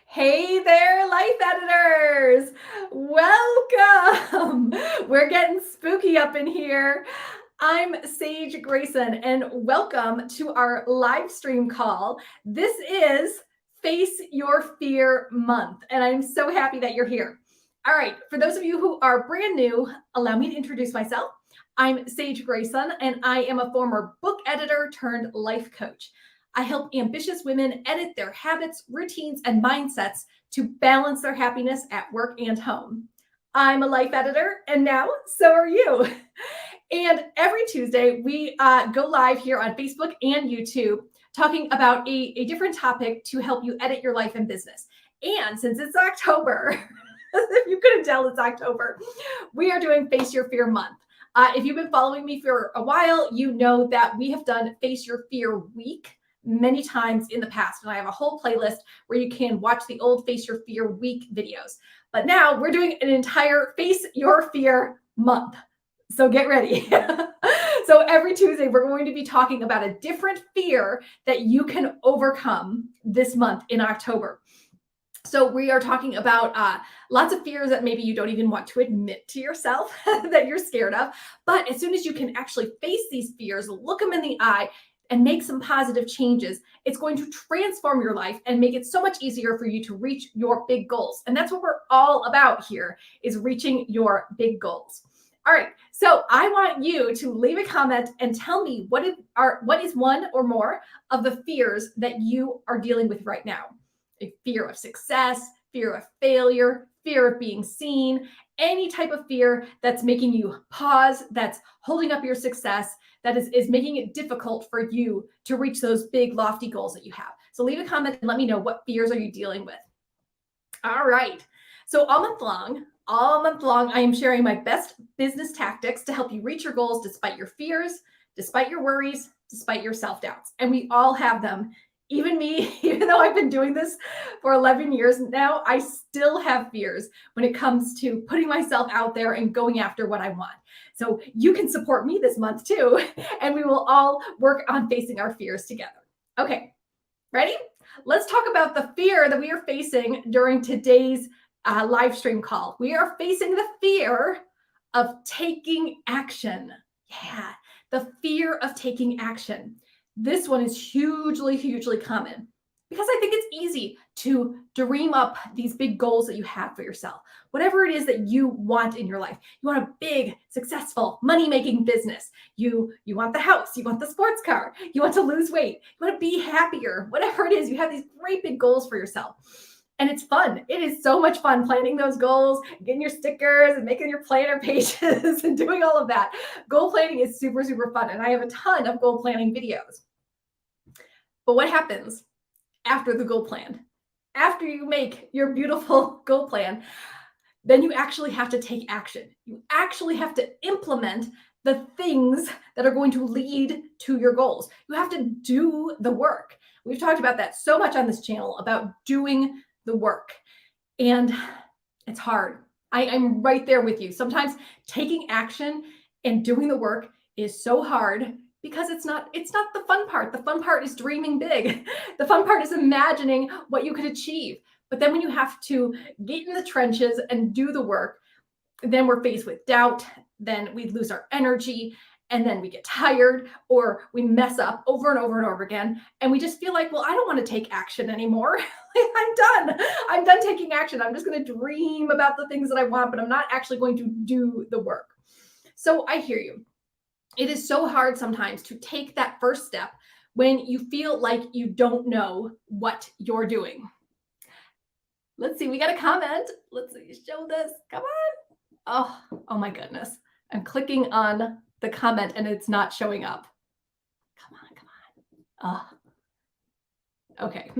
Hey there, life editors! Welcome! We're getting spooky up in here. I'm Sage Grayson, and welcome to our live stream call. This is Face Your Fear Month, and I'm so happy that you're here. All right, for those of you who are brand new, allow me to introduce myself. I'm Sage Grayson, and I am a former book editor turned life coach. I help ambitious women edit their habits, routines, and mindsets to balance their happiness at work and home. I'm a life editor, and now so are you. And every Tuesday, we go live here on Facebook and YouTube talking about a different topic to help you edit your life and business. And since it's October, if you couldn't tell, it's October, we are doing Face Your Fear Month. If you've been following me for a while, you know that we have done Face Your Fear Week many times in the past. And I have a whole playlist where you can watch the old Face Your Fear Week videos. But now we're doing an entire Face Your Fear Month. So get ready. So every Tuesday, we're going to be talking about a different fear that you can overcome this month in October. So we are talking about lots of fears that maybe you don't even want to admit to yourself that you're scared of. But as soon as you can actually face these fears, look them in the eye, and make some positive changes, it's going to transform your life and make it so much easier for you to reach your big goals. And that's what we're all about here, is reaching your big goals. All right, so I want you to leave a comment and tell me what is one or more of the fears that you are dealing with right now. A fear of success, fear of failure, fear of being seen, any type of fear that's making you pause, that's holding up your success, that is making it difficult for you to reach those big, lofty goals that you have. So leave a comment and let me know, what fears are you dealing with? All right. So all month long, I am sharing my best business tactics to help you reach your goals despite your fears, despite your worries, despite your self-doubts. And we all have them. Even me, even though I've been doing this for 11 years now, I still have fears when it comes to putting myself out there and going after what I want. So you can support me this month too, and we will all work on facing our fears together. Okay, ready? Let's talk about the fear that we are facing during today's live stream call. We are facing the fear of taking action. Yeah, the fear of taking action. This one is hugely, hugely common because I think it's easy to dream up these big goals that you have for yourself. Whatever it is that you want in your life. You want a big, successful, money-making business. You want the house. You want the sports car. You want to lose weight. You want to be happier. Whatever it is, you have these great big goals for yourself. And it's fun. It is so much fun planning those goals, getting your stickers and making your planner pages and doing all of that. Goal planning is super, super fun. And I have a ton of goal planning videos. But what happens after the goal plan? After you make your beautiful goal plan, then you actually have to take action. You actually have to implement the things that are going to lead to your goals. You have to do the work. We've talked about that so much on this channel, about doing the work. And it's hard. I'm right there with you. Sometimes taking action and doing the work is so hard because it's not the fun part. The fun part is dreaming big. The fun part is imagining what you could achieve. But then when you have to get in the trenches and do the work, then we're faced with doubt. Then we lose our energy, and then we get tired, or we mess up over and over and over again. And we just feel like, well, I don't want to take action anymore. I'm done taking action. I'm just going to dream about the things that I want, but I'm not actually going to do the work. So I hear you. It is so hard sometimes to take that first step when you feel like you don't know what you're doing. Let's see, we got a comment. Let's see, show this. Come on. Oh my goodness. I'm clicking on the comment and it's not showing up. Come on. Okay.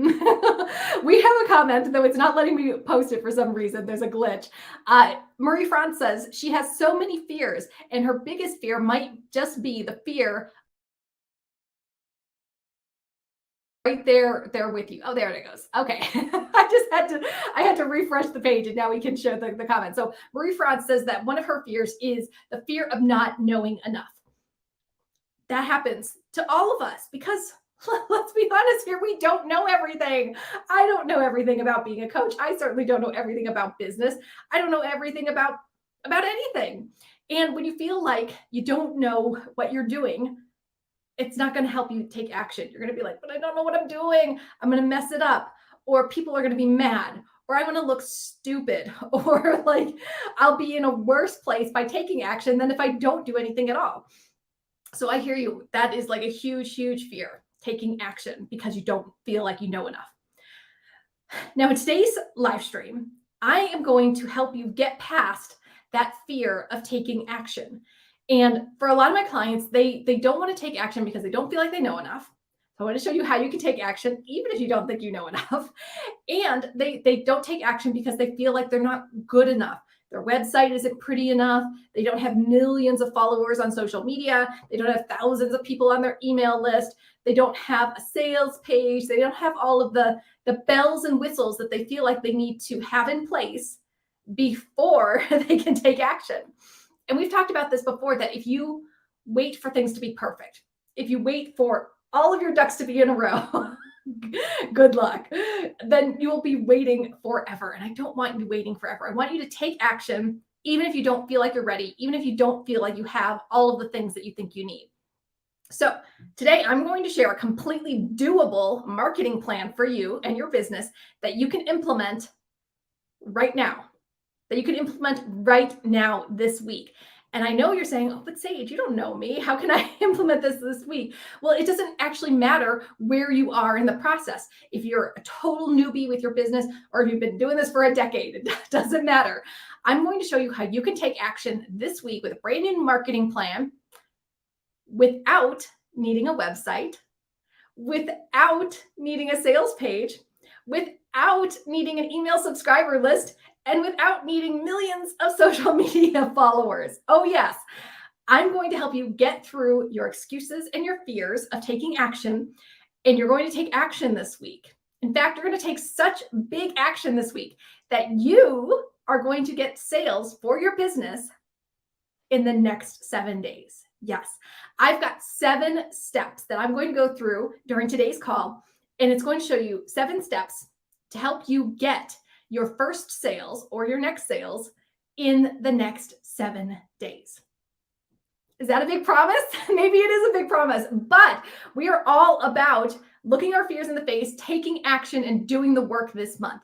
We have a comment, though it's not letting me post it for some reason. There's a glitch. Marie France says she has so many fears, and her biggest fear might just be the fear right there with you. Oh, there it goes. Okay. I had to refresh the page, and now we can show the comment. So Marie France says that one of her fears is the fear of not knowing enough. That happens to all of us because Let's be honest here. We don't know everything. I don't know everything about being a coach. I certainly don't know everything about business. I don't know everything about anything. And when you feel like you don't know what you're doing, it's not going to help you take action. You're going to be like, but I don't know what I'm doing. I'm going to mess it up. Or people are going to be mad. Or I'm going to look stupid. Or like I'll be in a worse place by taking action than if I don't do anything at all. So I hear you. That is like a huge, huge fear, taking action because you don't feel like you know enough. Now, in today's live stream, I am going to help you get past that fear of taking action. And for a lot of my clients, they don't want to take action because they don't feel like they know enough. So I want to show you how you can take action, even if you don't think you know enough. And they don't take action because they feel like they're not good enough. Their website isn't pretty enough. They don't have millions of followers on social media. They don't have thousands of people on their email list. They don't have a sales page. They don't have all of the bells and whistles that they feel like they need to have in place before they can take action. And we've talked about this before, that if you wait for things to be perfect, if you wait for all of your ducks to be in a row, good luck, then you will be waiting forever. And I don't want you waiting forever. I want you to take action, even if you don't feel like you're ready, even if you don't feel like you have all of the things that you think you need. So today I'm going to share a completely doable marketing plan for you and your business that you can implement right now, this week. And I know you're saying, oh, but Sage, you don't know me. How can I implement this week? Well, it doesn't actually matter where you are in the process. If you're a total newbie with your business, or if you've been doing this for a decade, it doesn't matter. I'm going to show you how you can take action this week with a brand new marketing plan without needing a website, without needing a sales page, without needing an email subscriber list, and without needing millions of social media followers. Oh yes, I'm going to help you get through your excuses and your fears of taking action, and you're going to take action this week. In fact, you're going to take such big action this week that you are going to get sales for your business in the next 7 days. Yes, I've got 7 steps that I'm going to go through during today's call, and it's going to show you 7 steps to help you get your first sales or your next sales in the next 7 days. Is that a big promise? Maybe it is a big promise, but we are all about looking our fears in the face, taking action, and doing the work this month.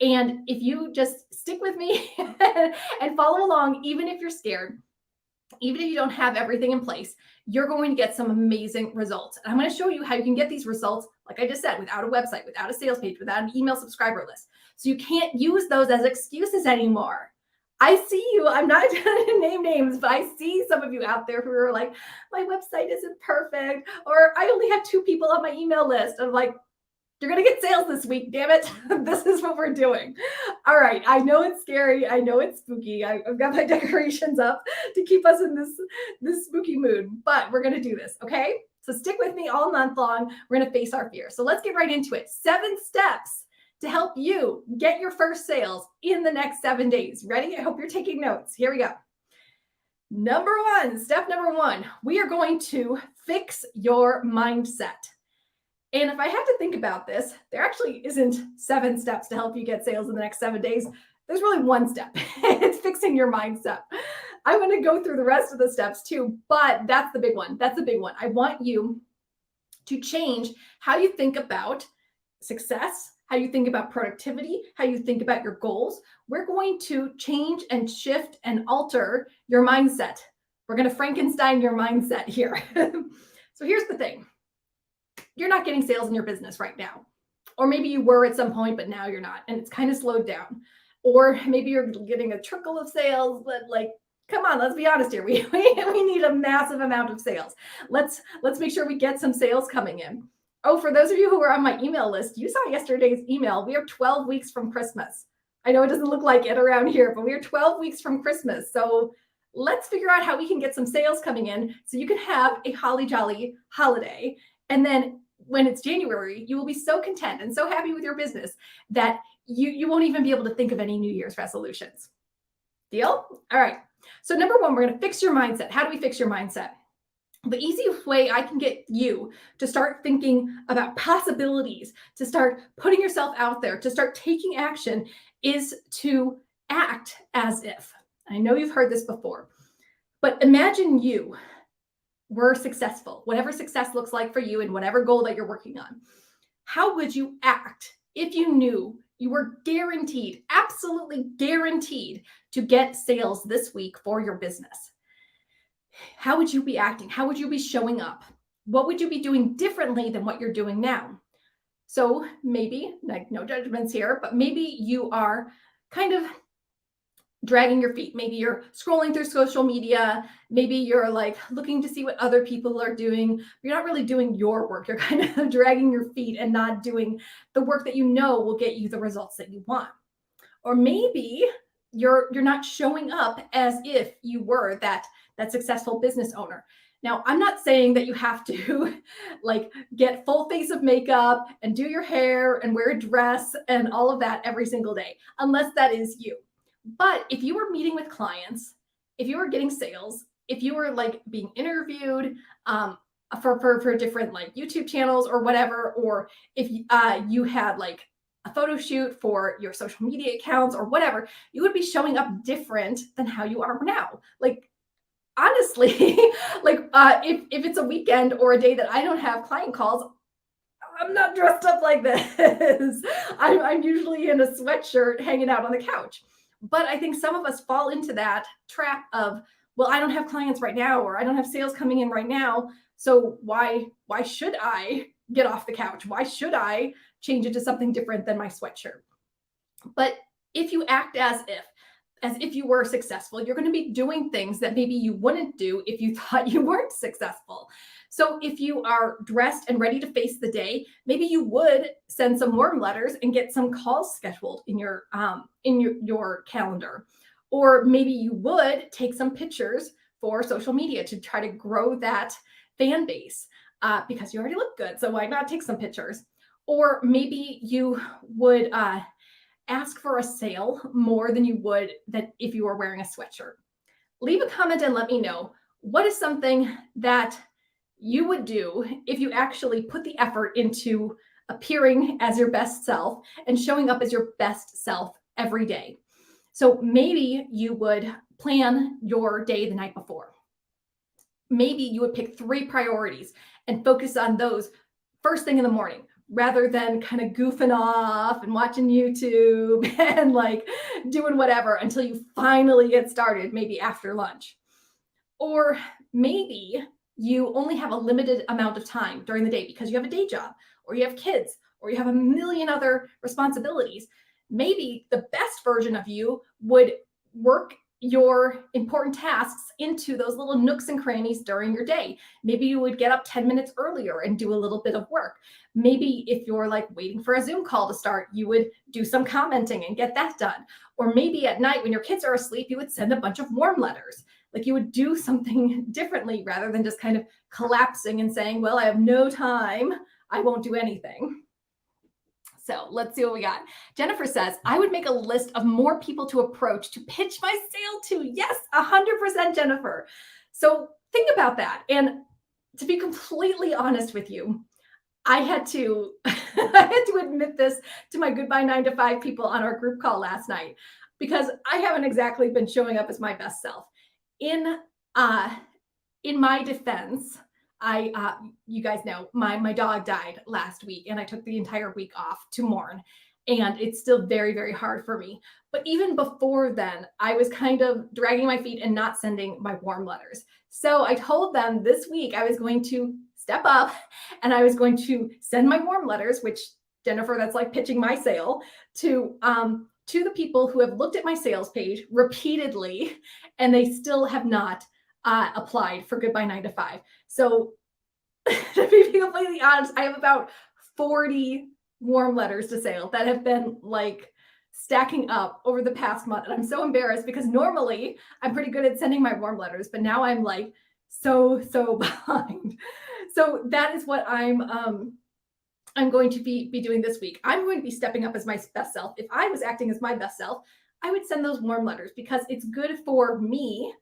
And if you just stick with me and follow along, even if you're scared, even if you don't have everything in place, you're going to get some amazing results. And I'm going to show you how you can get these results, like I just said, without a website, without a sales page, without an email subscriber list. So you can't use those as excuses anymore. I see you. I'm not trying to name names, but I see some of you out there who are like, my website isn't perfect, or I only have 2 people on my email list. I'm like, you're going to get sales this week, damn it. This is what we're doing. All right. I know it's scary. I know it's spooky. I've got my decorations up to keep us in this spooky mood, but we're going to do this. Okay. So stick with me all month long. We're going to face our fear. So let's get right into it. 7 steps to help you get your first sales in the next 7 days. Ready? I hope you're taking notes. Here we go. Step number one, we are going to fix your mindset. And if I had to think about this, there actually isn't 7 steps to help you get sales in the next 7 days. There's really 1 step. It's fixing your mindset. I'm going to go through the rest of the steps too, but that's the big one. That's the big one. I want you to change how you think about success, how you think about productivity, how you think about your goals. We're going to change and shift and alter your mindset. We're going to Frankenstein your mindset here. So here's the thing. You're not getting sales in your business right now. Or maybe you were at some point, but now you're not, and it's kind of slowed down. Or maybe you're getting a trickle of sales, but like, come on, let's be honest here. We need a massive amount of sales. Let's make sure we get some sales coming in. Oh, for those of you who are on my email list, you saw yesterday's email. We are 12 weeks from Christmas. I know it doesn't look like it around here, but we are 12 weeks from Christmas. So let's figure out how we can get some sales coming in so you can have a holly jolly holiday. And then when it's January, you will be so content and so happy with your business that you won't even be able to think of any New Year's resolutions. Deal? All right. So number one, we're going to fix your mindset. How do we fix your mindset? The easiest way I can get you to start thinking about possibilities, to start putting yourself out there, to start taking action is to act as if. I know you've heard this before, but imagine you were successful, whatever success looks like for you and whatever goal that you're working on. How would you act if you knew you were guaranteed, absolutely guaranteed to get sales this week for your business? How would you be acting? How would you be showing up? What would you be doing differently than what you're doing now? So maybe, like, no judgments here, but maybe you are kind of dragging your feet. Maybe you're scrolling through social media. Maybe you're like looking to see what other people are doing. You're not really doing your work. You're kind of dragging your feet and not doing the work that you know will get you the results that you want. Or maybe you're not showing up as if you were that successful business owner. Now, I'm not saying that you have to like get full face of makeup and do your hair and wear a dress and all of that every single day, unless that is you. But if you were meeting with clients, if you were getting sales, if you were like being interviewed for different like YouTube channels or whatever, or if you had like a photo shoot for your social media accounts or whatever, you would be showing up different than how you are now. Like, honestly, like if it's a weekend or a day that I don't have client calls, I'm not dressed up like this. I'm usually in a sweatshirt hanging out on the couch. But I think some of us fall into that trap of, well, I don't have clients right now, or I don't have sales coming in right now. So why should I get off the couch? Why should I change it to something different than my sweatshirt? But if you act as if you were successful, you're going to be doing things that maybe you wouldn't do if you thought you weren't successful. So if you are dressed and ready to face the day, maybe you would send some warm letters and get some calls scheduled in your calendar. Or maybe you would take some pictures for social media to try to grow that fan base because you already look good. So why not take some pictures? Or maybe you would ask for a sale more than you would that if you were wearing a sweatshirt. Leave a comment and let me know what is something that you would do if you actually put the effort into appearing as your best self and showing up as your best self every day. So maybe you would plan your day the night before. Maybe you would pick 3 priorities and focus on those first thing in the morning, rather than kind of goofing off and watching YouTube and like doing whatever until you finally get started, maybe after lunch. Or maybe you only have a limited amount of time during the day because you have a day job, or you have kids, or you have a million other responsibilities. Maybe the best version of you would work your important tasks into those little nooks and crannies during your day. Maybe you would get up 10 minutes earlier and do a little bit of work. Maybe if you're like waiting for a Zoom call to start, you would do some commenting and get that done. Or maybe at night when your kids are asleep, you would send a bunch of warm letters. Like, you would do something differently rather than just kind of collapsing and saying, well, I have no time, I won't do anything. So let's see what we got. Jennifer says, I would make a list of more people to approach to pitch my sale to. Yes, 100%, Jennifer. So think about that. And to be completely honest with you, I had to admit this to my Goodbye 9 to 5 people on our group call last night, because I haven't exactly been showing up as my best self. In my defense, you guys know my dog died last week, and I took the entire week off to mourn, and it's still very, very hard for me. But even before then, I was kind of dragging my feet and not sending my warm letters. So I told them this week I was going to step up and I was going to send my warm letters, which, Jennifer, that's like pitching my sale, to the people who have looked at my sales page repeatedly and they still have not applied for Goodbye 9 to 5. So to be completely honest, I have about 40 warm letters to sale that have been like stacking up over the past month. And I'm so embarrassed because normally I'm pretty good at sending my warm letters, but now I'm like so behind. So that is what I'm going to be doing this week. I'm going to be stepping up as my best self. If I was acting as my best self, I would send those warm letters because it's good for me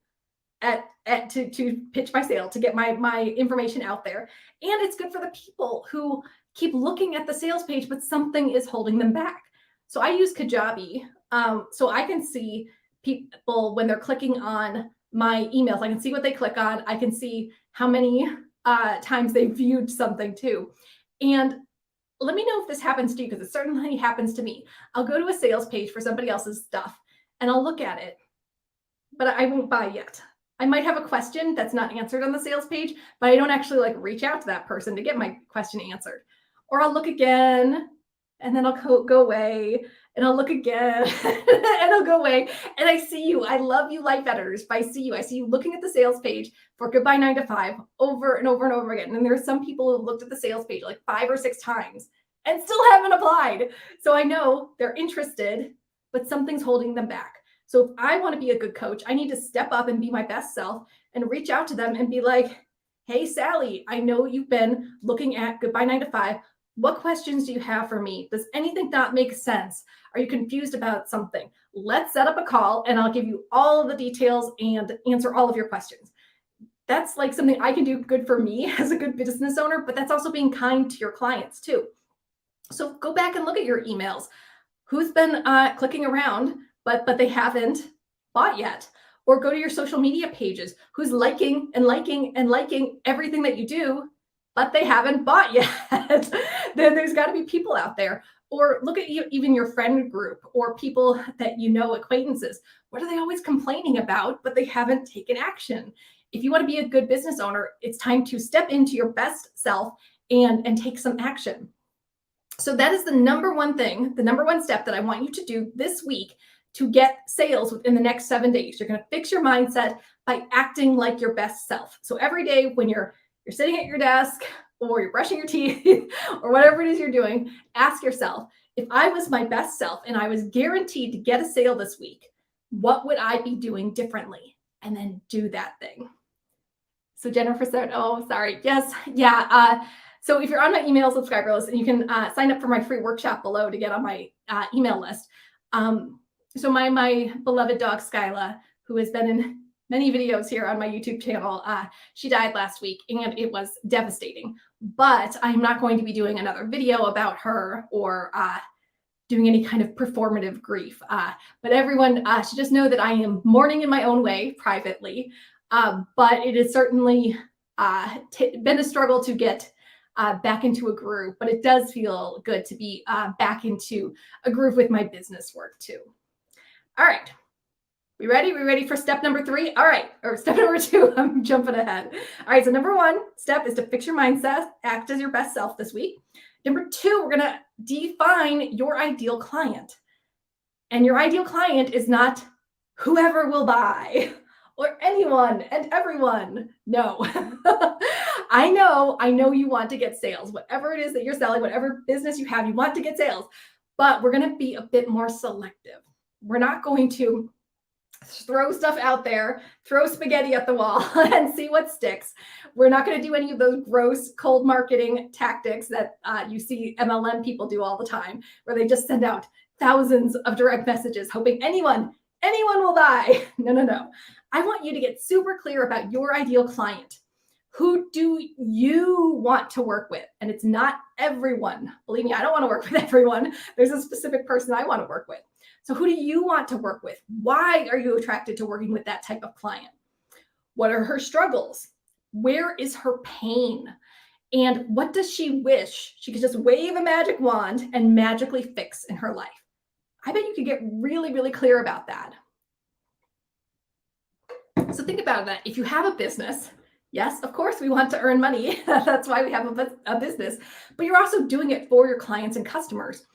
to pitch my sale, to get my information out there. And it's good for the people who keep looking at the sales page, but something is holding them back. So I use Kajabi, so I can see people when they're clicking on my emails. I can see what they click on. I can see how many times they viewed something too. And let me know if this happens to you, because it certainly happens to me. I'll go to a sales page for somebody else's stuff and I'll look at it, but I won't buy yet. I might have a question that's not answered on the sales page, but I don't actually like reach out to that person to get my question answered. Or I'll look again and then I'll go away, and I'll look again and I'll go away. And I see you. I love you, life editors. But I see you looking at the sales page for Goodbye 9 to 5 over and over and over again. And there are some people who have looked at the sales page like 5 or 6 times and still haven't applied. So I know they're interested, but something's holding them back. So if I want to be a good coach, I need to step up and be my best self and reach out to them and be like, hey, Sally, I know you've been looking at Goodbye 9 to 5. What questions do you have for me? Does anything not make sense? Are you confused about something? Let's set up a call and I'll give you all of the details and answer all of your questions. That's like something I can do good for me as a good business owner, but that's also being kind to your clients too. So go back and look at your emails. Who's been clicking around, but they haven't bought yet? Or go to your social media pages. Who's liking and liking and liking everything that you do, but they haven't bought yet? Then there's got to be people out there. Or look at even your friend group or people that you know, acquaintances. What are they always complaining about, but they haven't taken action? If you want to be a good business owner, it's time to step into your best self and take some action. So that is the number one thing, the number one step that I want you to do this week to get sales within the next 7 days. You're going to fix your mindset by acting like your best self. So every day when you're sitting at your desk or you're brushing your teeth or whatever it is you're doing, ask yourself, if I was my best self and I was guaranteed to get a sale this week, what would I be doing differently? And then do that thing. So Jennifer said, oh, sorry. Yes. Yeah. So if you're on my email subscriber list, and you can sign up for my free workshop below to get on my email list. So my beloved dog, Skyla, who has been in many videos here on my YouTube channel, she died last week and it was devastating. But I'm not going to be doing another video about her or doing any kind of performative grief. But everyone should just know that I am mourning in my own way privately. But it has certainly been a struggle to get back into a groove, but it does feel good to be back into a groove with my business work too. All right. We ready? We ready for step number 3? All right. Or step number 2. I'm jumping ahead. All right. So number 1 step is to fix your mindset, act as your best self this week. Number 2, we're going to define your ideal client. And your ideal client is not whoever will buy or anyone and everyone. No. I know you want to get sales. Whatever it is that you're selling, whatever business you have, you want to get sales. But we're going to be a bit more selective. We're not going to throw stuff out there, throw spaghetti at the wall and see what sticks. We're not going to do any of those gross cold marketing tactics that you see MLM people do all the time, where they just send out thousands of direct messages hoping anyone will buy. No. I want you to get super clear about your ideal client. Who do you want to work with? And it's not everyone. Believe me, I don't want to work with everyone. There's a specific person I want to work with. So who do you want to work with? Why are you attracted to working with that type of client? What are her struggles? Where is her pain? And what does she wish she could just wave a magic wand and magically fix in her life? I bet you could get really, really clear about that. So think about that. If you have a business, yes, of course, we want to earn money. That's why we have a business. But you're also doing it for your clients and customers.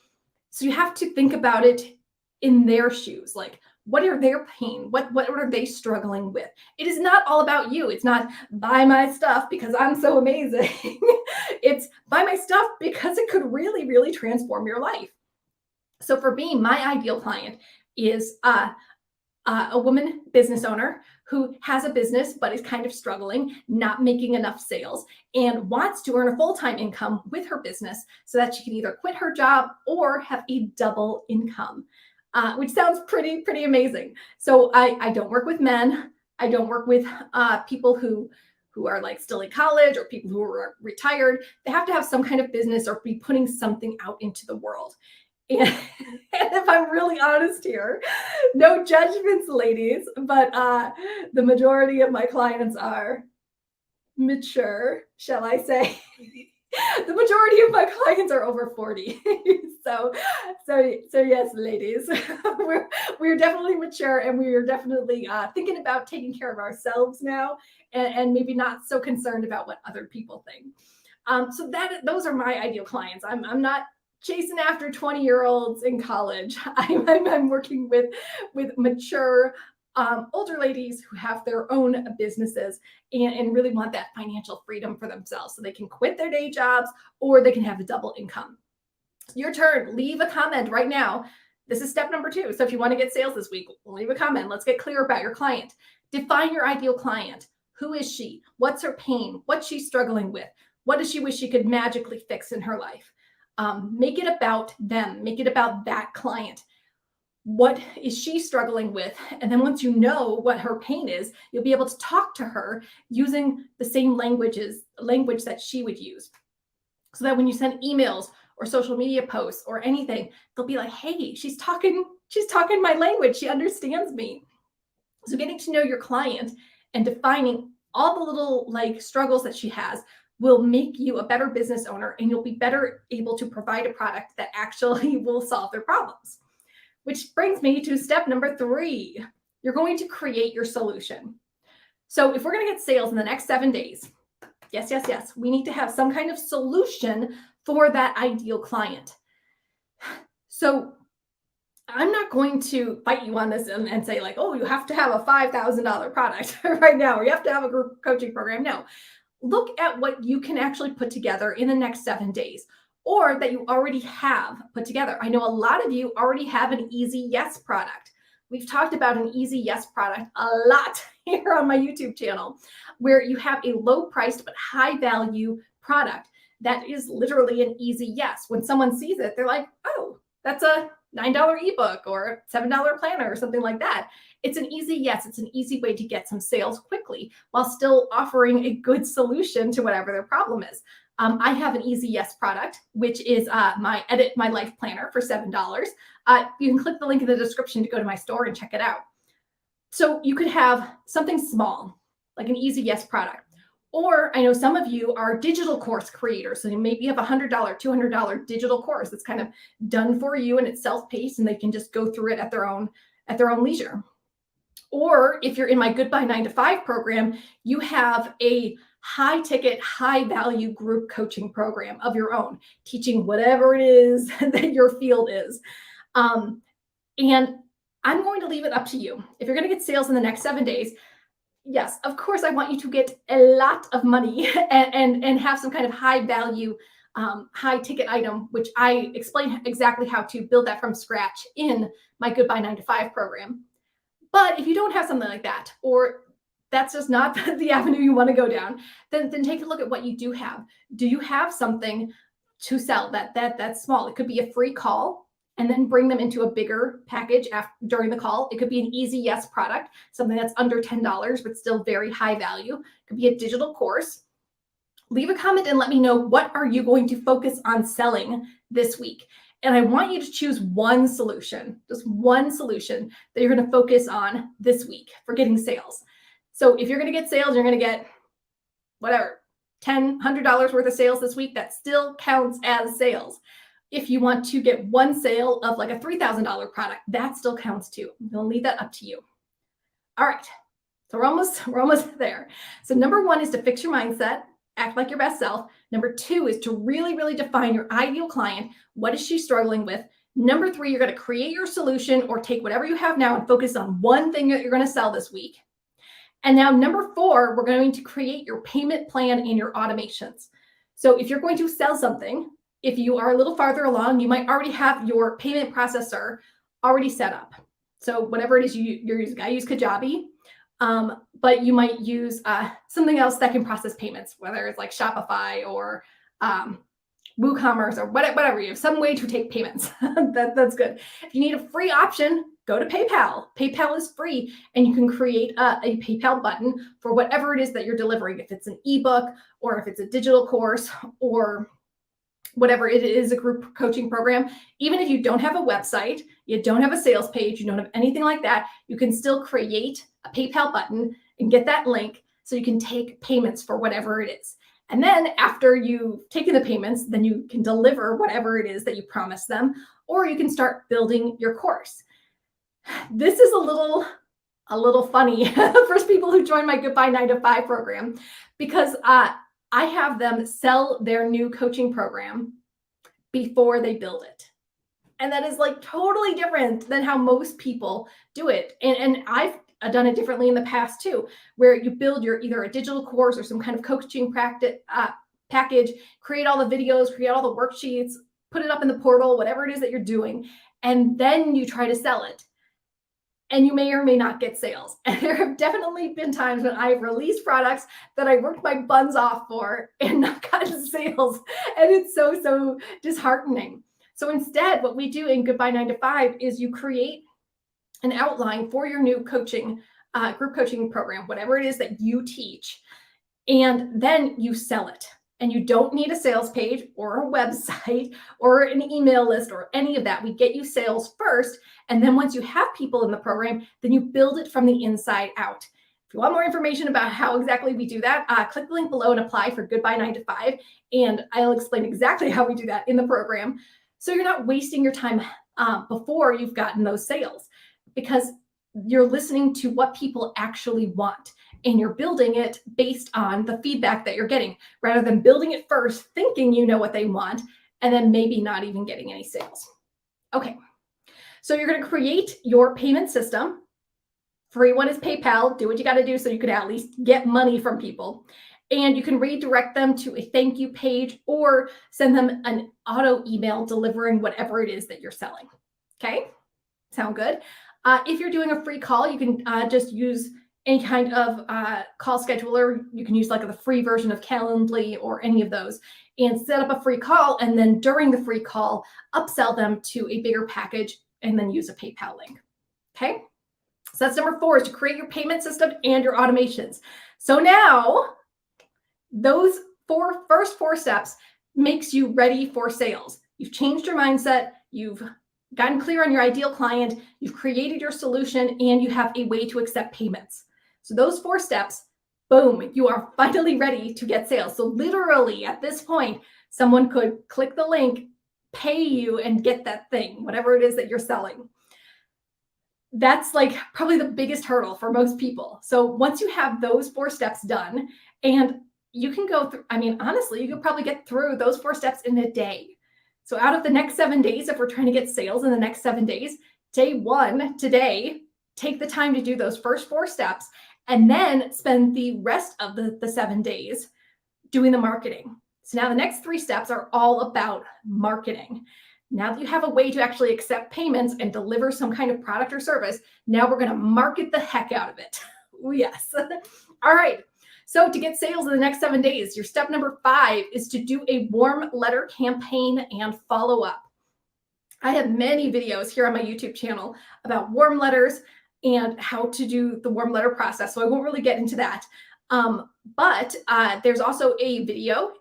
So you have to think about it in their shoes. Like, what are their pain? What are they struggling with? It is not all about you. It's not buy my stuff because I'm so amazing. It's buy my stuff because it could really, really transform your life. So for me, my ideal client is a woman business owner who has a business but is kind of struggling, not making enough sales, and wants to earn a full-time income with her business so that she can either quit her job or have a double income, which sounds pretty amazing. So I don't work with men. I don't work with people who are like still in college or people who are retired. They have to have some kind of business or be putting something out into the world. And, and if I'm really honest here, no judgments, ladies, but the majority of my clients are mature, shall I say. The majority of my clients are over 40. So yes, ladies, we're definitely mature, and we are definitely thinking about taking care of ourselves now, and maybe not so concerned about what other people think. So those are my ideal clients. I'm not chasing after 20-year-olds in college. I'm working with mature older ladies who have their own businesses and really want that financial freedom for themselves, so they can quit their day jobs or they can have a double income. Your turn. Leave a comment right now. This is step number 2. So if you want to get sales this week, leave a comment. Let's get clear about your client. Define your ideal client. Who is she? What's her pain? What's she struggling with? What does she wish she could magically fix in her life? Make it about them. Make it about that client. What is she struggling with? And then once you know what her pain is, you'll be able to talk to her using the same language that she would use. So that when you send emails or social media posts or anything, they'll be like, hey, she's talking my language. She understands me. So getting to know your client and defining all the little like struggles that she has will make you a better business owner, and you'll be better able to provide a product that actually will solve their problems. Which brings me to step number 3. You're going to create your solution. So if we're going to get sales in the next 7 days, yes, we need to have some kind of solution for that ideal client. So I'm not going to fight you on this and say like, oh, you have to have a $5,000 product right now, or you have to have a group coaching program. No, look at what you can actually put together in the next 7 days, or that you already have put together. I know a lot of you already have an Easy Yes product. We've talked about an Easy Yes product a lot here on my YouTube channel, where you have a low priced but high value product that is literally an easy yes. When someone sees it, they're like, oh, that's a $9 ebook or $7 planner or something like that. It's an easy yes. It's an easy way to get some sales quickly while still offering a good solution to whatever their problem is. I have an Easy Yes product, which is my Edit My Life Planner for $7. You can click the link in the description to go to my store and check it out. So you could have something small, like an Easy Yes product. Or I know some of you are digital course creators. So maybe you have a $100, $200 digital course that's kind of done for you and it's self-paced and they can just go through it at their own leisure. Or if you're in my Goodbye 9 to 5 program, you have a high ticket, high value group coaching program of your own, teaching whatever it is that your field is. And I'm going to leave it up to you. If you're going to get sales in the next 7 days, yes, of course, I want you to get a lot of money and have some kind of high value, high ticket item, which I explain exactly how to build that from scratch in my Goodbye 9 to 5 program. But if you don't have something like that, or that's just not the avenue you want to go down, then take a look at what you do have. Do you have something to sell that's small? It could be a free call and then bring them into a bigger package during the call. It could be an Easy Yes product, something that's under $10, but still very high value. It could be a digital course. Leave a comment and let me know, what are you going to focus on selling this week? And I want you to choose one solution, just one solution that you're going to focus on this week for getting sales. So if you're going to get sales, you're going to get whatever, $10, $100 worth of sales this week. That still counts as sales. If you want to get one sale of like a $3,000 product, that still counts too. I'll leave that up to you. All right. So we're almost there. So number 1 is to fix your mindset, act like your best self. Number 2 is to really, really define your ideal client. What is she struggling with? Number 3, you're going to create your solution or take whatever you have now and focus on one thing that you're going to sell this week. And now number 4, we're going to create your payment plan and your automations. So if you're going to sell something, if you are a little farther along, you might already have your payment processor already set up. So whatever it is you're using, I use Kajabi, but you might use something else that can process payments, whether it's like Shopify or WooCommerce or whatever. You have some way to take payments. That's good. If you need a free option, go to PayPal. PayPal is free, and you can create a PayPal button for whatever it is that you're delivering. If it's an ebook, or if it's a digital course, or whatever it is, a group coaching program. Even if you don't have a website, you don't have a sales page, you don't have anything like that, you can still create a PayPal button and get that link so you can take payments for whatever it is. And then after you've taken the payments, then you can deliver whatever it is that you promised them, or you can start building your course. This is a little funny for people who join my Goodbye 9 to 5 program, because I have them sell their new coaching program before they build it. And that is like totally different than how most people do it. And I've done it differently in the past too, where you build your either a digital course or some kind of coaching practice package, create all the videos, create all the worksheets, put it up in the portal, whatever it is that you're doing, and then you try to sell it. And you may or may not get sales. And there have definitely been times when I've released products that I worked my buns off for and not gotten sales. And it's so disheartening. So instead, what we do in Goodbye 9 to 5 is you create an outline for your new coaching, group coaching program, whatever it is that you teach, and then you sell it. And you don't need a sales page or a website or an email list or any of that. We get you sales first. And then once you have people in the program, then you build it from the inside out. If you want more information about how exactly we do that, click the link below and apply for Goodbye 9 to 5. And I'll explain exactly how we do that in the program. So you're not wasting your time before you've gotten those sales, because you're listening to what people actually want. And you're building it based on the feedback that you're getting, rather than building it first, thinking you know what they want, and then maybe not even getting any sales. Okay, so you're going to create your payment system. Free one is PayPal. Do what you got to do so you can at least get money from people. And you can redirect them to a thank you page or send them an auto email delivering whatever it is that you're selling. Okay, sound good? If you're doing a free call, you can just use any kind of call scheduler. You can use like the free version of Calendly or any of those, and set up a free call. And then during the free call, upsell them to a bigger package and then use a PayPal link. Okay. So that's number 4, is to create your payment system and your automations. So now those first four steps makes you ready for sales. You've changed your mindset. You've gotten clear on your ideal client. You've created your solution, and you have a way to accept payments. So those 4 steps, boom, you are finally ready to get sales. So literally at this point, someone could click the link, pay you, and get that thing, whatever it is that you're selling. That's like probably the biggest hurdle for most people. So once you have those 4 steps done, and you can go through, I mean, honestly, you could probably get through those 4 steps in a day. So out of the next 7 days, if we're trying to get sales in the next 7 days, day 1 today, take the time to do those first 4 steps, and then spend the rest of the 7 days doing the marketing. So now the next 3 steps are all about marketing. Now that you have a way to actually accept payments and deliver some kind of product or service, now we're going to market the heck out of it. Yes. All right. So to get sales in the next 7 days, your step number 5 is to do a warm letter campaign and follow up. I have many videos here on my YouTube channel about warm letters and how to do the warm letter process. So I won't really get into that. But there's also a video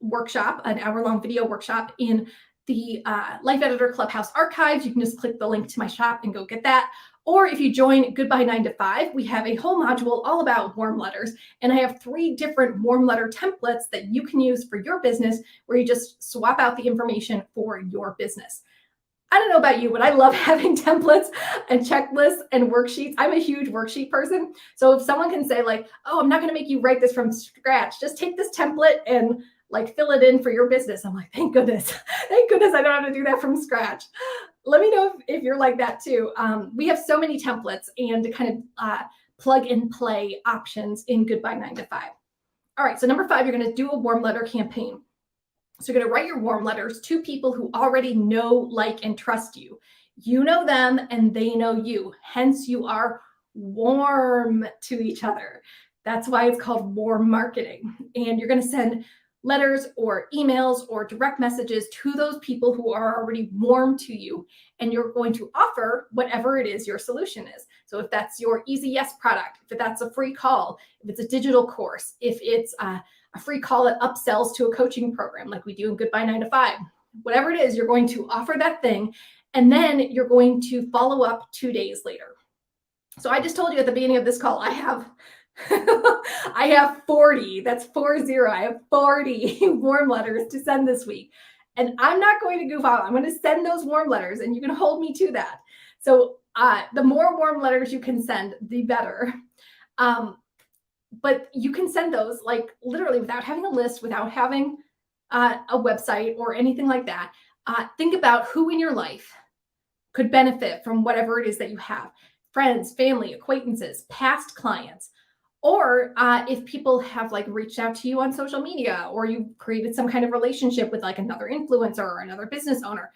workshop, an hour-long video workshop in the Life Editor Clubhouse archives. You can just click the link to my shop and go get that. Or if you join Goodbye 9 to 5, we have a whole module all about warm letters. And I have 3 different warm letter templates that you can use for your business, where you just swap out the information for your business. I don't know about you, but I love having templates and checklists and worksheets. I'm a huge worksheet person. So if someone can say like, oh, I'm not going to make you write this from scratch, just take this template and like fill it in for your business. I'm like, thank goodness. Thank goodness I don't have to do that from scratch. Let me know if you're like that too. We have so many templates and kind of plug and play options in Goodbye 9 to 5. All right, so number 5, you're going to do a warm letter campaign. So you're going to write your warm letters to people who already know, like, and trust you. You know them and they know you. Hence, you are warm to each other. That's why it's called warm marketing. And you're going to send letters or emails or direct messages to those people who are already warm to you. And you're going to offer whatever it is your solution is. So if that's your Easy Yes product, if that's a free call, if it's a digital course, if it's a free call that upsells to a coaching program like we do in Goodbye 9 to 5, whatever it is, you're going to offer that thing. And then you're going to follow up 2 days later. So I just told you at the beginning of this call, I have 40, that's 40. I have 40 warm letters to send this week. And I'm not going to goof out. I'm going to send those warm letters and you can hold me to that. So the more warm letters you can send, the better. But you can send those like literally without having a list, without having a website or anything like that. Think about who in your life could benefit from whatever it is that you have. Friends, family, acquaintances, past clients. Or if people have like reached out to you on social media or you've created some kind of relationship with like another influencer or another business owner,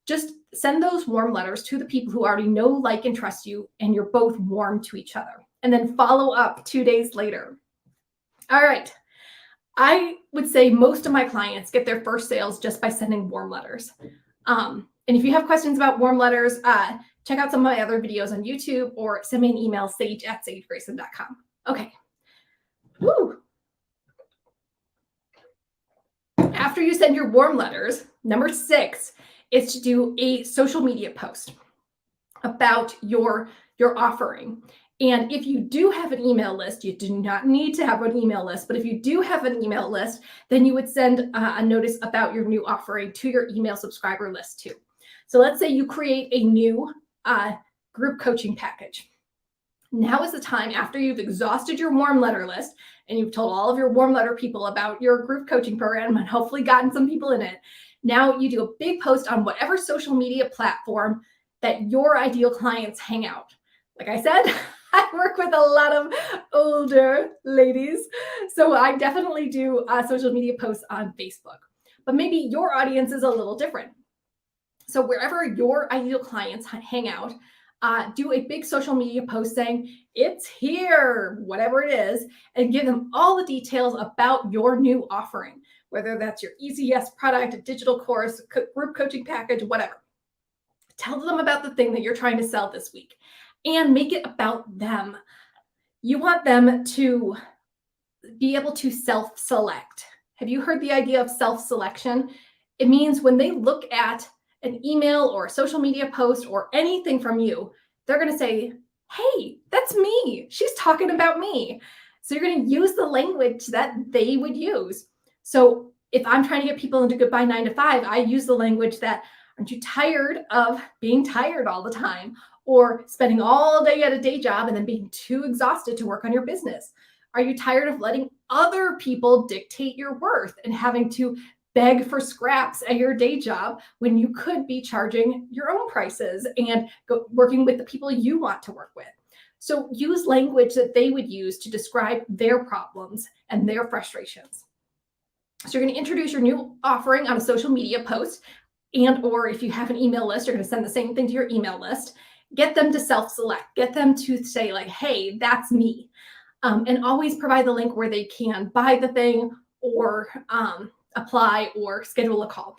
just send those warm letters to the people who already know, like, and trust you, and you're both warm to each other. And then follow up 2 days later. All right. I would say most of my clients get their first sales just by sending warm letters. And if you have questions about warm letters, check out some of my other videos on YouTube or send me an email, sage@sagegrayson.com. Okay. Woo. After you send your warm letters, number 6 is to do a social media post about your offering. And if you do have an email list, you do not need to have an email list, but if you do have an email list, then you would send a notice about your new offering to your email subscriber list too. So let's say you create a new group coaching package. Now is the time, after you've exhausted your warm letter list and you've told all of your warm letter people about your group coaching program and hopefully gotten some people in it. Now you do a big post on whatever social media platform that your ideal clients hang out. Like I said, I work with a lot of older ladies, so I definitely do social media posts on Facebook. But maybe your audience is a little different. So wherever your ideal clients hang out, do a big social media post saying, it's here, whatever it is, and give them all the details about your new offering, whether that's your Easy Yes product, a digital course, group coaching package, whatever. Tell them about the thing that you're trying to sell this week and make it about them. You want them to be able to self-select. Have you heard the idea of self-selection? It means when they look at an email or a social media post or anything from you, they're going to say, hey, that's me. She's talking about me. So you're going to use the language that they would use. So if I'm trying to get people into Goodbye 9 to 5, I use the language that, aren't you tired of being tired all the time or spending all day at a day job and then being too exhausted to work on your business? Are you tired of letting other people dictate your worth and having to beg for scraps at your day job when you could be charging your own prices and working with the people you want to work with? So use language that they would use to describe their problems and their frustrations. So you're going to introduce your new offering on a social media post, and or if you have an email list, you're going to send the same thing to your email list. Get them to self-select. Get them to say like, hey, that's me. And always provide the link where they can buy the thing or apply or schedule a call.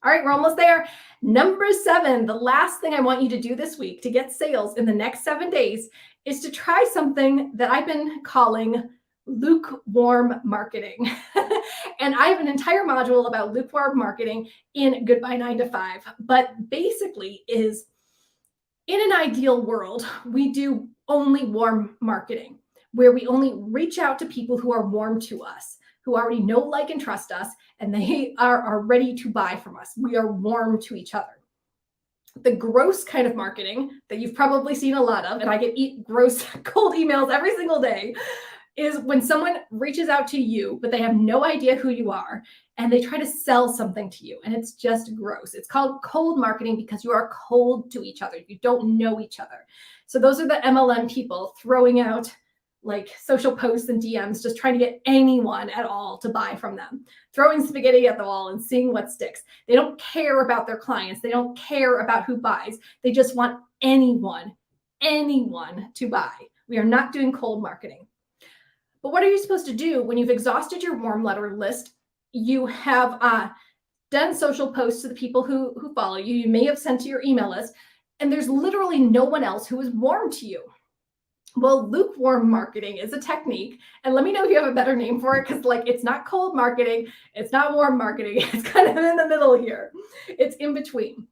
All right, we're almost there. Number 7, the last thing I want you to do this week to get sales in the next 7 days is to try something that I've been calling lukewarm marketing. And I have an entire module about lukewarm marketing in Goodbye 9 to 5. But basically is, in an ideal world, we do only warm marketing, where we only reach out to people who are warm to us, who already know, like, and trust us, and they are ready to buy from us. We are warm to each other. The gross kind of marketing that you've probably seen a lot of, and I get gross cold emails every single day, is when someone reaches out to you, but they have no idea who you are, and they try to sell something to you, and it's just gross. It's called cold marketing because you are cold to each other. You don't know each other. So those are the MLM people throwing out like social posts and DMs, just trying to get anyone at all to buy from them, throwing spaghetti at the wall and seeing what sticks. They don't care about their clients. They don't care about who buys. They just want anyone to buy. We are not doing cold marketing. But what are you supposed to do when you've exhausted your warm letter list you have done social posts to the people who follow you. You may have sent to your email list, and there's literally no one else who is warm to you. Well, lukewarm marketing is a technique. And let me know if you have a better name for it, because like it's not cold marketing, it's not warm marketing. It's kind of in the middle here. It's in between.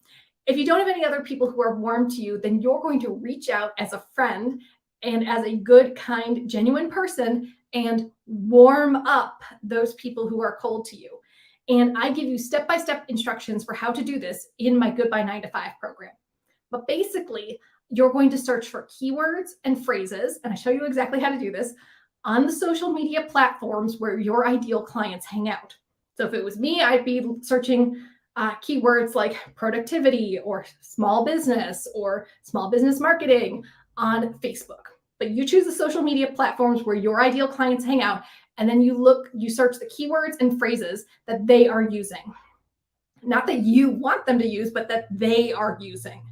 If you don't have any other people who are warm to you, then you're going to reach out as a friend and as a good, kind, genuine person and warm up those people who are cold to you. And I give you step-by-step instructions for how to do this in my Goodbye 9 to 5 program. But basically, you're going to search for keywords and phrases, and I show you exactly how to do this, on the social media platforms where your ideal clients hang out. So if it was me, I'd be searching keywords like productivity or small business marketing on Facebook. But you choose the social media platforms where your ideal clients hang out, and then you search the keywords and phrases that they are using. Not that you want them to use, but that they are using.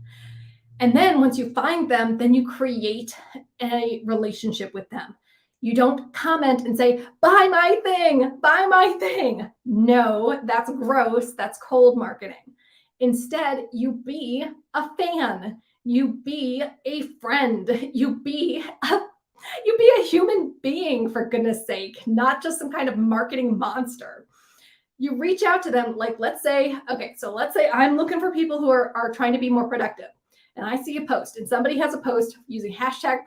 And then once you find them, then you create a relationship with them. You don't comment and say, buy my thing, buy my thing. No, that's gross. That's cold marketing. Instead, you be a fan. You be a friend. You be a human being, for goodness sake, not just some kind of marketing monster. You reach out to them, like, let's say I'm looking for people who are trying to be more productive. And I see a post, and somebody has a post using hashtag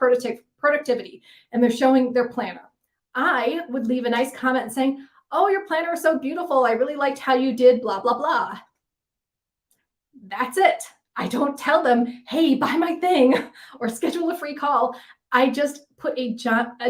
productivity, and they're showing their planner. I would leave a nice comment saying, oh, your planner is so beautiful. I really liked how you did blah, blah, blah. That's it. I don't tell them, hey, buy my thing or schedule a free call. I just put a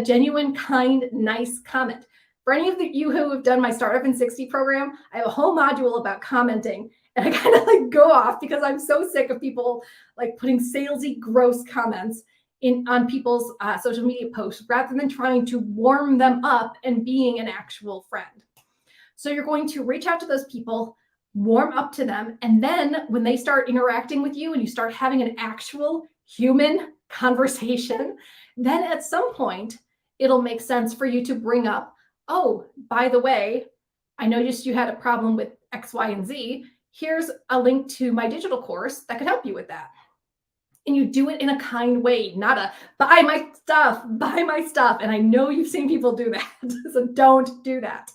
genuine, kind, nice comment. For any of you who have done my Startup in 60 program, I have a whole module about commenting. And I kind of like go off because I'm so sick of people like putting salesy, gross comments on people's social media posts rather than trying to warm them up and being an actual friend. So you're going to reach out to those people, warm up to them, and then when they start interacting with you and you start having an actual human conversation, then at some point it'll make sense for you to bring up, oh, by the way, I noticed you had a problem with X, Y, and Z. Here's a link to my digital course that could help you with that. And you do it in a kind way, not a buy my stuff. And I know you've seen people do that, so don't do that.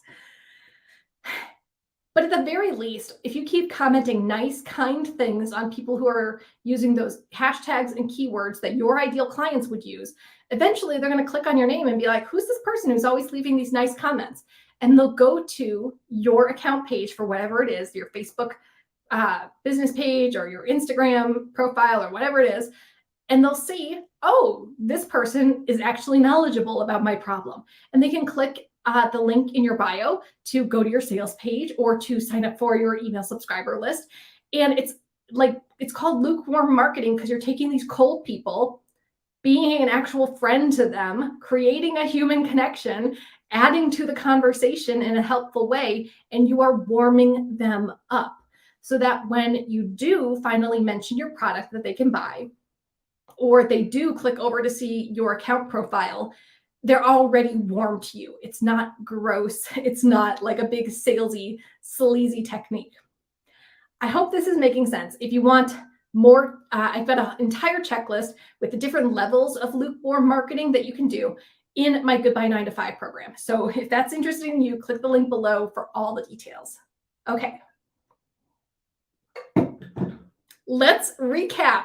But at the very least, if you keep commenting nice, kind things on people who are using those hashtags and keywords that your ideal clients would use, eventually they're going to click on your name and be like, who's this person who's always leaving these nice comments? And they'll go to your account page for whatever it is, your Facebook business page or your Instagram profile or whatever it is, and they'll see, oh, this person is actually knowledgeable about my problem. And they can click the link in your bio to go to your sales page or to sign up for your email subscriber list. And it's called lukewarm marketing because you're taking these cold people, being an actual friend to them, creating a human connection, adding to the conversation in a helpful way, and you are warming them up so that when you do finally mention your product that they can buy, or they do click over to see your account profile, they're already warm to you. It's not gross. It's not like a big salesy, sleazy technique. I hope this is making sense. If you want more, I've got an entire checklist with the different levels of lukewarm marketing that you can do in my Goodbye 9 to 5 program. So if that's interesting in you, click the link below for all the details. Okay. Let's recap.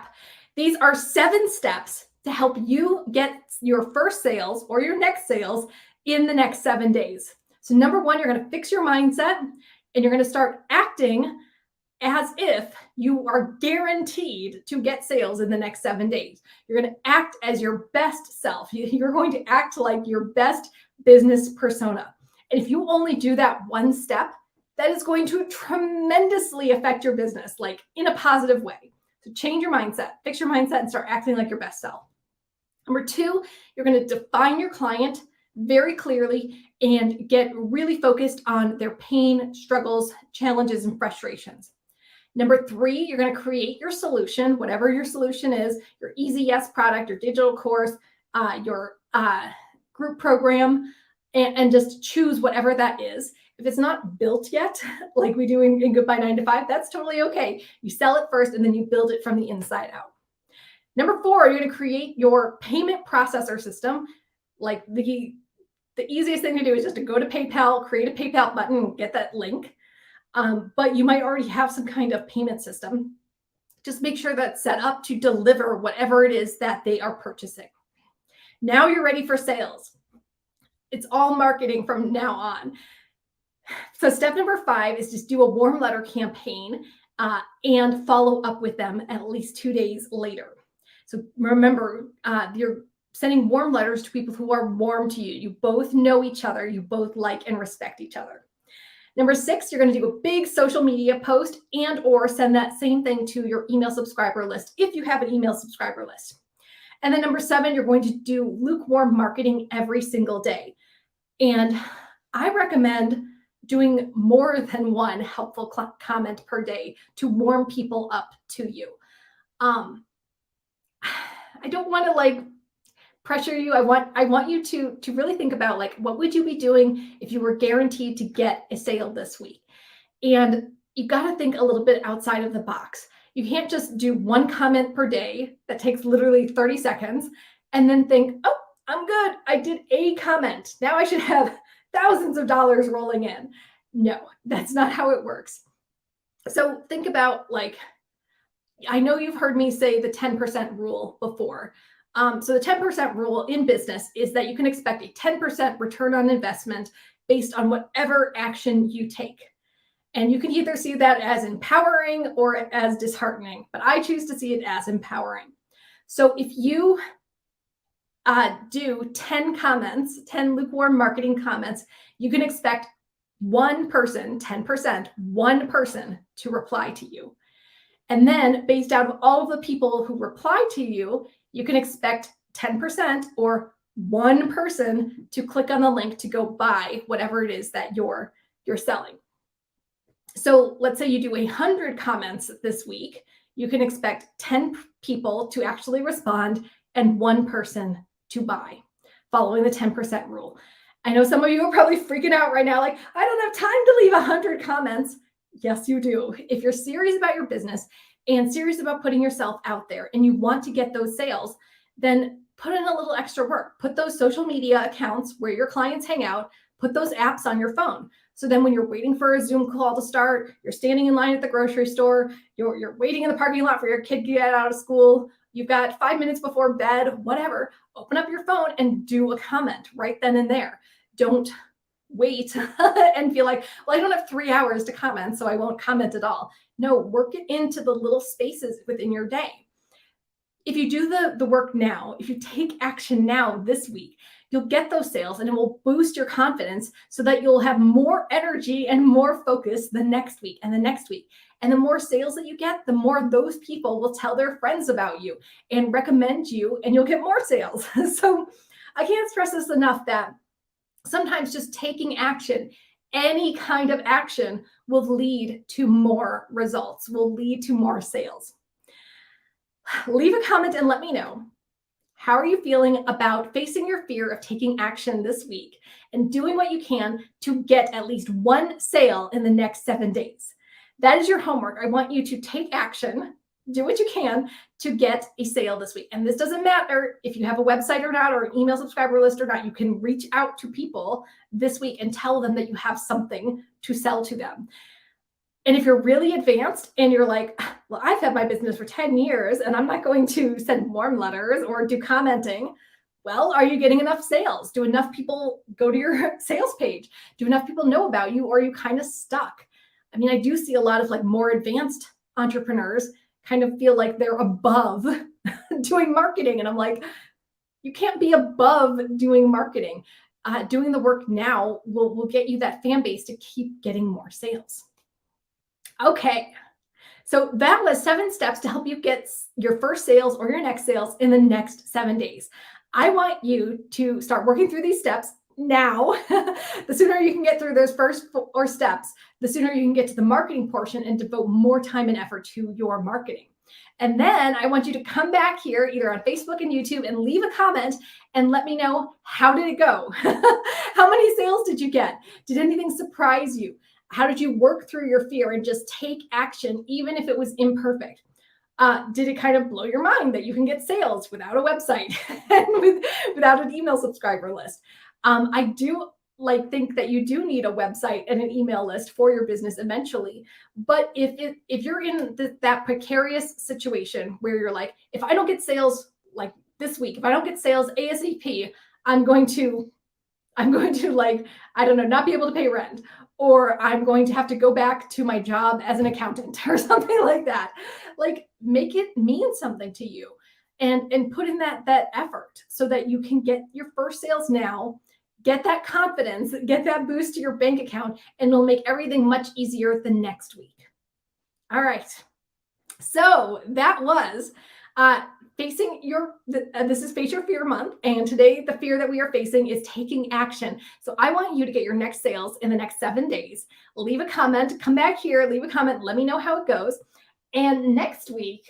These are 7 steps to help you get your first sales or your next sales in the next 7 days. So number 1, you're going to fix your mindset and you're going to start acting as if you are guaranteed to get sales in the next 7 days. You're going to act as your best self. You're going to act like your best business persona. And if you only do that one step, that is going to tremendously affect your business, like in a positive way. So change your mindset, fix your mindset, and start acting like your best self. Number 2, you're going to define your client very clearly and get really focused on their pain, struggles, challenges, and frustrations. Number 3, you're going to create your solution, whatever your solution is, your Easy Yes product, your digital course, your group program, and just choose whatever that is. If it's not built yet, like we do in Goodbye 9 to 5, that's totally okay. You sell it first and then you build it from the inside out. Number 4, you're going to create your payment processor system. Like the easiest thing to do is just to go to PayPal, create a PayPal button, get that link. But you might already have some kind of payment system. Just make sure that's set up to deliver whatever it is that they are purchasing. Now you're ready for sales. It's all marketing from now on. So step number 5 is just do a warm letter campaign and follow up with them at least 2 days later. So remember, you're sending warm letters to people who are warm to you. You both know each other. You both like and respect each other. Number 6, you're going to do a big social media post and or send that same thing to your email subscriber list if you have an email subscriber list. And then number 7, you're going to do lukewarm marketing every single day. And I recommend doing more than one helpful comment per day to warm people up to you. I don't want to pressure you. I want you to really think about what would you be doing if you were guaranteed to get a sale this week? And you got to think a little bit outside of the box. You can't just do one comment per day that takes literally 30 seconds and then think, oh, I'm good. I did a comment. Now I should have thousands of dollars rolling in. No, that's not how it works. So think about I know you've heard me say the 10% rule before. So the 10% rule in business is that you can expect a 10% return on investment based on whatever action you take. And you can either see that as empowering or as disheartening, but I choose to see it as empowering. So if you do 10 comments, 10 lukewarm marketing comments, you can expect one person, 10%, one person to reply to you. And then based out of all of the people who reply to you, you can expect 10% or one person to click on the link to go buy whatever it is that you're selling. So let's say you do 100 comments this week, you can expect 10 people to actually respond and one person to buy, following the 10% rule. I know some of you are probably freaking out right now, I don't have time to leave 100 comments. Yes, you do. If you're serious about your business and serious about putting yourself out there and you want to get those sales, then put in a little extra work. Put those social media accounts where your clients hang out, put those apps on your phone. So then when you're waiting for a Zoom call to start, you're standing in line at the grocery store, you're waiting in the parking lot for your kid to get out of school, you've got 5 minutes before bed, whatever, open up your phone and do a comment right then and there. Don't wait and feel well, I don't have 3 hours to comment, so I won't comment at all. No, work it into the little spaces within your day. If you do the work now, if you take action now this week, you'll get those sales and it will boost your confidence so that you'll have more energy and more focus the next week and the next week. And the more sales that you get, the more those people will tell their friends about you and recommend you, and you'll get more sales. So I can't stress this enough that sometimes just taking action, any kind of action, will lead to more results, will lead to more sales. Leave a comment and let me know. How are you feeling about facing your fear of taking action this week and doing what you can to get at least one sale in the next 7 days? That is your homework. I want you to take action, do what you can to get a sale this week. And this doesn't matter if you have a website or not, or an email subscriber list or not. You can reach out to people this week and tell them that you have something to sell to them. And if you're really advanced and you're well, I've had my business for 10 years and I'm not going to send warm letters or do commenting. Well, are you getting enough sales? Do enough people go to your sales page? Do enough people know about you, or are you kind of stuck? I mean, I do see a lot of more advanced entrepreneurs kind of feel like they're above doing marketing. And I'm you can't be above doing marketing. Doing the work now will get you that fan base to keep getting more sales. Okay, so that was 7 steps to help you get your first sales or your next sales in the next 7 days. I want you to start working through these steps now, the sooner you can get through those first four steps, the sooner you can get to the marketing portion and devote more time and effort to your marketing. And then I want you to come back here either on Facebook and YouTube and leave a comment and let me know, how did it go? How many sales did you get? Did anything surprise you? How did you work through your fear and just take action, even if it was imperfect? Did it kind of blow your mind that you can get sales without a website and without an email subscriber list? I do think that you do need a website and an email list for your business eventually. But if you're in that precarious situation where you're like, if I don't get sales like this week, if I don't get sales ASAP, I'm going to like, I don't know, not be able to pay rent, or I'm going to have to go back to my job as an accountant or something like that. Like, make it mean something to you and put in that effort so that you can get your first sales now, get that confidence, get that boost to your bank account, and it'll make everything much easier the next week. All right. So that was facing your, this is Face Your Fear Month. And today the fear that we are facing is taking action. So I want you to get your next sales in the next 7 days. Leave a comment, come back here, leave a comment, let me know how it goes. And next week,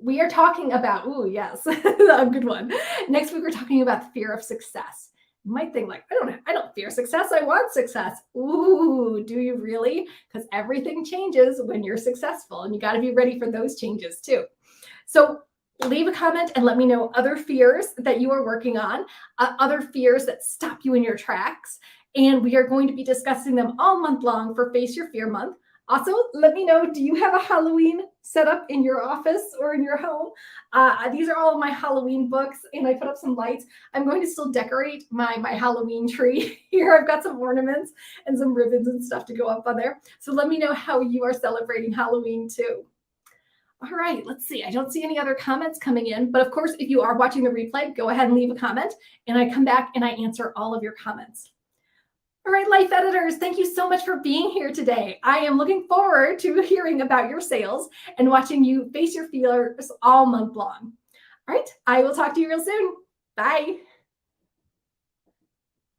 we are talking about, ooh, yes, a good one. Next week, we're talking about the fear of success. You might think like, I don't fear success. I want success. Ooh, do you really? Because everything changes when you're successful, and you got to be ready for those changes too. So leave a comment and let me know other fears that you are working on, other fears that stop you in your tracks. And we are going to be discussing them all month long for Face Your Fear Month. Also, let me know, do you have a Halloween set up in your office or in your home? These are all of my Halloween books, and I put up some lights. I'm going to still decorate my Halloween tree here. I've got some ornaments and some ribbons and stuff to go up on there. So let me know how you are celebrating Halloween too. All right, let's see. I don't see any other comments coming in, but of course, if you are watching the replay, go ahead and leave a comment, and I come back and I answer all of your comments. All right, life editors, thank you so much for being here today. I am looking forward to hearing about your sales and watching you face your fears all month long. All right, I will talk to you real soon. Bye.